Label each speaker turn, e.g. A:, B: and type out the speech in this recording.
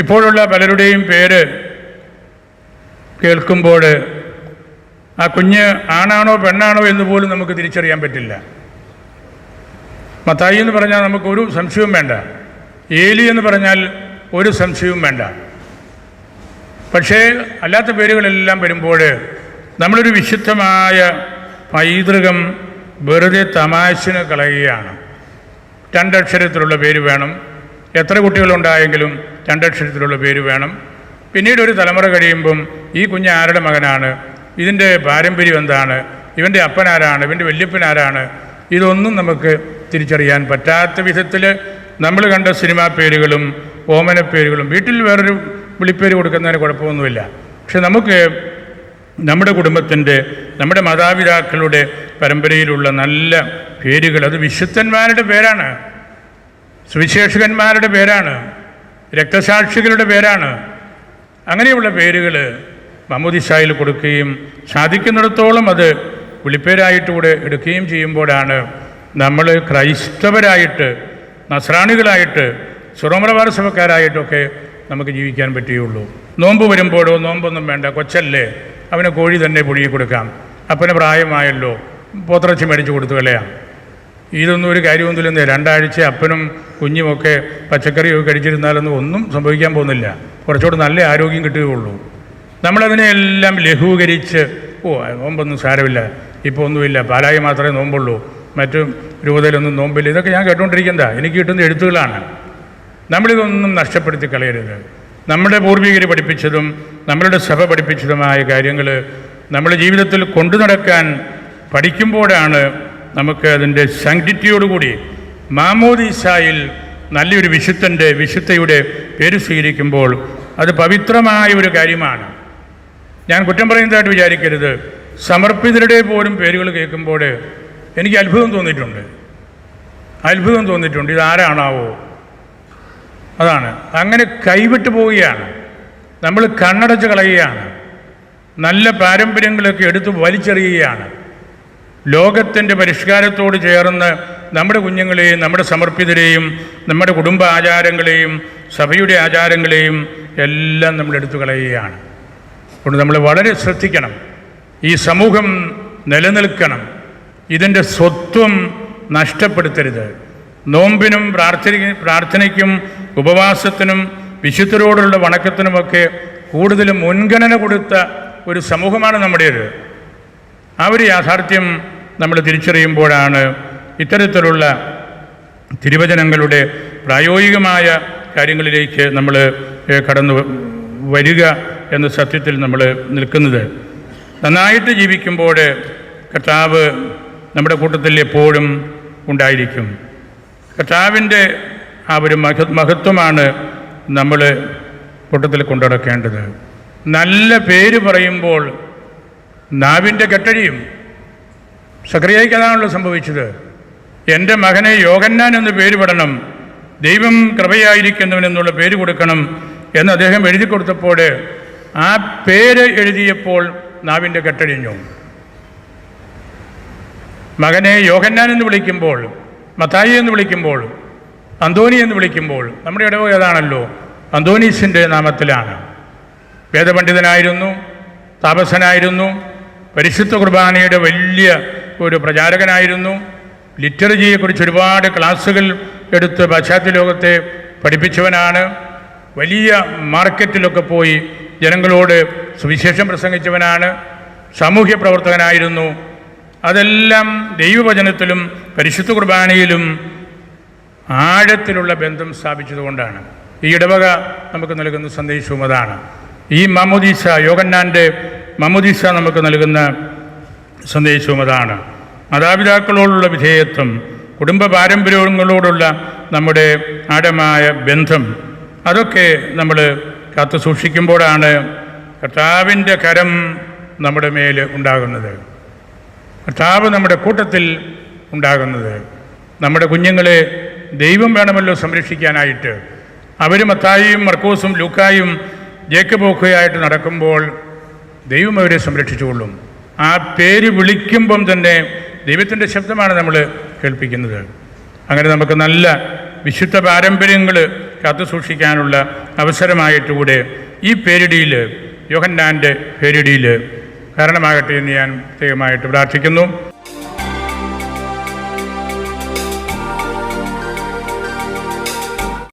A: ഇപ്പോഴുള്ള പലരുടെയും പേര് കേൾക്കുമ്പോൾ ആ കുഞ്ഞ് ആണാണോ പെണ്ണാണോ എന്ന് പോലും നമുക്ക് തിരിച്ചറിയാൻ പറ്റില്ല. മത്തായി എന്ന് പറഞ്ഞാൽ നമുക്കൊരു സംശയവും വേണ്ട, ഏലി എന്ന് പറഞ്ഞാൽ ഒരു സംശയവും വേണ്ട. പക്ഷേ അല്ലാത്ത പേരുകളെല്ലാം വരുമ്പോൾ നമ്മളൊരു വിശുദ്ധമായ പൈതൃകം വെറുതെ തമാശന് കളയുകയാണ്. രണ്ടക്ഷരത്തിലുള്ള പേര് വേണം, എത്ര കുട്ടികളുണ്ടായെങ്കിലും രണ്ടക്ഷരത്തിലുള്ള പേര് വേണം. പിന്നീട് ഒരു തലമുറ കഴിയുമ്പം ഈ കുഞ്ഞ് ആരുടെ മകനാണ്, ഇതിൻ്റെ പാരമ്പര്യം എന്താണ്, ഇവൻ്റെ അപ്പനാരാണ്, ഇവൻ്റെ വല്യപ്പനാരാണ്, ഇതൊന്നും നമുക്ക് തിരിച്ചറിയാൻ പറ്റാത്ത വിധത്തിൽ നമ്മൾ കണ്ട സിനിമാ പേരുകളും ഓമനപ്പേരുകളും, വീട്ടിൽ വേറൊരു വിളിപ്പേര് കൊടുക്കുന്നതിന് കുഴപ്പമൊന്നുമില്ല. പക്ഷെ നമുക്ക് നമ്മുടെ കുടുംബത്തിൻ്റെ, നമ്മുടെ മാതാപിതാക്കളുടെ പരമ്പരയിലുള്ള നല്ല പേരുകൾ, അത് വിശുദ്ധന്മാരുടെ പേരാണ്, സുവിശേഷകന്മാരുടെ പേരാണ്, രക്തസാക്ഷികളുടെ പേരാണ്. അങ്ങനെയുള്ള പേരുകൾ മാമോദിസായിൽ കൊടുക്കുകയും സാധിക്കുന്നിടത്തോളം അത് വിളിപ്പേരായിട്ടുകൂടെ എടുക്കുകയും ചെയ്യുമ്പോഴാണ് നമ്മൾ ക്രൈസ്തവരായിട്ട്, നസ്രാണികളായിട്ട്, സുറമലബാർ സഭക്കാരായിട്ടൊക്കെ നമുക്ക് ജീവിക്കാൻ പറ്റുകയുള്ളൂ. നോമ്പ് വരുമ്പോഴോ നോമ്പൊന്നും വേണ്ട, കൊച്ചല്ലേ, അവന് കോഴി തന്നെ പുഴുങ്ങി കൊടുക്കാം, അപ്പന് പ്രായമായല്ലോ, പോത്തിറച്ചി മേടിച്ച് കൊടുത്തു കളയാം. ഇതൊന്നും ഒരു കാര്യമൊന്നുമില്ലെന്നേ. 2 ആഴ്ച അപ്പനും കുഞ്ഞുമൊക്കെ പച്ചക്കറിയൊക്കെ കഴിച്ചിരുന്നാലൊന്നും ഒന്നും സംഭവിക്കാൻ പോകുന്നില്ല, കുറച്ചുകൂടെ നല്ല ആരോഗ്യം കിട്ടുകയുള്ളൂ. നമ്മളതിനെയെല്ലാം ലഘൂകരിച്ച് നോമ്പൊന്നും സാരമില്ല, ഇപ്പോൾ ഒന്നുമില്ല, പാലായി മാത്രമേ നോമ്പുള്ളൂ, മറ്റു രൂപതയിലൊന്നും നോമ്പില്ല, ഇതൊക്കെ ഞാൻ കേട്ടുകൊണ്ടിരിക്കുന്നതാ, എനിക്ക് കിട്ടുന്ന എഴുത്തുകളാണ്. നമ്മളിതൊന്നും നഷ്ടപ്പെടുത്തി കളയരുത്. നമ്മുടെ പൂർവികർ പഠിപ്പിച്ചതും നമ്മളുടെ സഭ പഠിപ്പിച്ചതുമായ കാര്യങ്ങൾ നമ്മുടെ ജീവിതത്തിൽ കൊണ്ടു നടക്കാൻ പഠിക്കുമ്പോഴാണ് നമുക്ക് അതിൻ്റെ സാങ്ക്ടിറ്റിയോടുകൂടി മാമോദീസായിൽ നല്ലൊരു വിശുദ്ധയുടെ പേര് സ്വീകരിക്കുമ്പോൾ അത് പവിത്രമായ ഒരു കാര്യമാണ്. ഞാൻ കുറ്റം പറയുന്നതായിട്ട് വിചാരിക്കരുത്. സമർപ്പിതരുടെ പോലും പേരുകൾ കേൾക്കുമ്പോൾ എനിക്ക് അത്ഭുതം തോന്നിയിട്ടുണ്ട്. ഇതാരാണാവോ? അതാണ്, അങ്ങനെ കൈവിട്ടു പോവുകയാണ്, നമ്മൾ കണ്ണടച്ച് കളയുകയാണ്, നല്ല പാരമ്പര്യങ്ങളൊക്കെ എടുത്ത് വലിച്ചെറിയുകയാണ്. ലോകത്തിൻ്റെ പരിഷ്കാരത്തോട് ചേർന്ന് നമ്മുടെ കുഞ്ഞുങ്ങളെയും നമ്മുടെ സമർപ്പിതരെയും നമ്മുടെ കുടുംബ ആചാരങ്ങളെയും സഭയുടെ ആചാരങ്ങളെയും എല്ലാം നമ്മൾ എടുത്തു കളയുകയാണ്. അതുകൊണ്ട് നമ്മൾ വളരെ ശ്രദ്ധിക്കണം. ഈ സമൂഹം നിലനിൽക്കണം, ഇതിൻ്റെ സ്വത്വം നഷ്ടപ്പെടുത്തരുത്. നോമ്പിനും പ്രാർത്ഥനയ്ക്കും ഉപവാസത്തിനും വിശുദ്ധരോടുള്ള വണക്കത്തിനുമൊക്കെ കൂടുതൽ മുൻഗണന കൊടുത്ത ഒരു സമൂഹമാണ് നമ്മുടേത്. ആ ഒരു യാഥാർത്ഥ്യം നമ്മൾ തിരിച്ചറിയുമ്പോഴാണ് ഇത്തരത്തിലുള്ള തിരുവചനങ്ങളുടെ പ്രായോഗികമായ കാര്യങ്ങളിലേക്ക് നമ്മൾ കടന്നു വരിക എന്ന സത്യത്തിൽ നമ്മൾ നിൽക്കുന്നത്. നന്നായിട്ട് ജീവിക്കുമ്പോൾ കർത്താവ് നമ്മുടെ കൂട്ടത്തിൽ എപ്പോഴും ഉണ്ടായിരിക്കും. കർത്താവിൻ്റെ ആ ഒരു മഹത്വമാണ് നമ്മൾ കൂട്ടത്തിൽ കൊണ്ടുനടക്കേണ്ടത്. നല്ല പേര് പറയുമ്പോൾ നാവിൻ്റെ കെട്ടഴിയും. സക്കറിയായ്ക്ക് അതാണല്ലോ സംഭവിച്ചത്. എൻ്റെ മകനെ യോഹന്നാൻ എന്ന് പേര് പെടണം, ദൈവം കൃപയായിരിക്കുന്നവനെന്നുള്ള പേര് കൊടുക്കണം എന്ന് അദ്ദേഹം എഴുതി കൊടുത്തപ്പോൾ ആ പേര് എഴുതിയപ്പോൾ നാവിൻ്റെ കെട്ടഴിഞ്ഞു. മകനെ യോഹന്നാൻ എന്ന് വിളിക്കുമ്പോൾ, മത്തായി എന്ന് വിളിക്കുമ്പോൾ, അന്തോണി എന്ന് വിളിക്കുമ്പോൾ, നമ്മുടെ ഇടവക ഏതാണല്ലോ അന്തോണീസിൻ്റെ നാമത്തിലാണ്. വേദപണ്ഡിതനായിരുന്നു, താപസനായിരുന്നു, പരിശുദ്ധ കുർബാനയുടെ വലിയ ഒരു പ്രചാരകനായിരുന്നു, ലിറ്ററജിയെക്കുറിച്ച് ഒരുപാട് ക്ലാസ്സുകൾ എടുത്ത് പാശ്ചാത്യ ലോകത്തെ പഠിപ്പിച്ചവനാണ്. വലിയ മാർക്കറ്റിലൊക്കെ പോയി ജനങ്ങളോട് സുവിശേഷം പ്രസംഗിച്ചവനാണ്. സാമൂഹ്യ പ്രവർത്തകനായിരുന്നു. അതെല്ലാം ദൈവവചനത്തിലും പരിശുദ്ധ കുർബാനയിലും ആഴത്തിലുള്ള ബന്ധം സ്ഥാപിച്ചതുകൊണ്ടാണ്. ഈ ഇടവക നമുക്ക് നൽകുന്ന സന്ദേശവും അതാണ്. ഈ മാമോദീസ, യോഹന്നാൻ്റെ മാമോദീസ നമുക്ക് നൽകുന്ന സന്ദേശവും അതാണ്. മാതാപിതാക്കളോടുള്ള വിധേയത്വം, കുടുംബ പാരമ്പര്യങ്ങളോടുള്ള നമ്മുടെ ആഴമായ ബന്ധം, അതൊക്കെ നമ്മൾ കാത്തു സൂക്ഷിക്കുമ്പോഴാണ് കർത്താവിൻ്റെ കരം നമ്മുടെ മേൽ ഉണ്ടാകുന്നത്, കർത്താവ് നമ്മുടെ കൂട്ടത്തിൽ ഉണ്ടാകുന്നത്. നമ്മുടെ കുഞ്ഞുങ്ങളെ ദൈവം വേണമല്ലോ സംരക്ഷിക്കാനായിട്ട്. അവർ മത്തായിയും മർക്കോസും ലൂക്കായും ജേക്കബോക്കയായിട്ട് നടക്കുമ്പോൾ ദൈവം അവരെ സംരക്ഷിച്ചുകൊള്ളും. ആ പേര് വിളിക്കുമ്പം തന്നെ ദൈവത്തിൻ്റെ ശബ്ദമാണ് നമ്മൾ കേൾപ്പിക്കുന്നത്. അങ്ങനെ നമുക്ക് നല്ല വിശുദ്ധ പാരമ്പര്യങ്ങൾ കാത്തു സൂക്ഷിക്കാനുള്ള അവസരമായിട്ടുകൂടെ ഈ പേരിടിയിൽ യോഹന്നാൻ്റെ പേരിടിയിൽ കാരണമാകട്ടെ എന്ന് ഞാൻ പ്രത്യേകമായിട്ട് പ്രാർത്ഥിക്കുന്നു.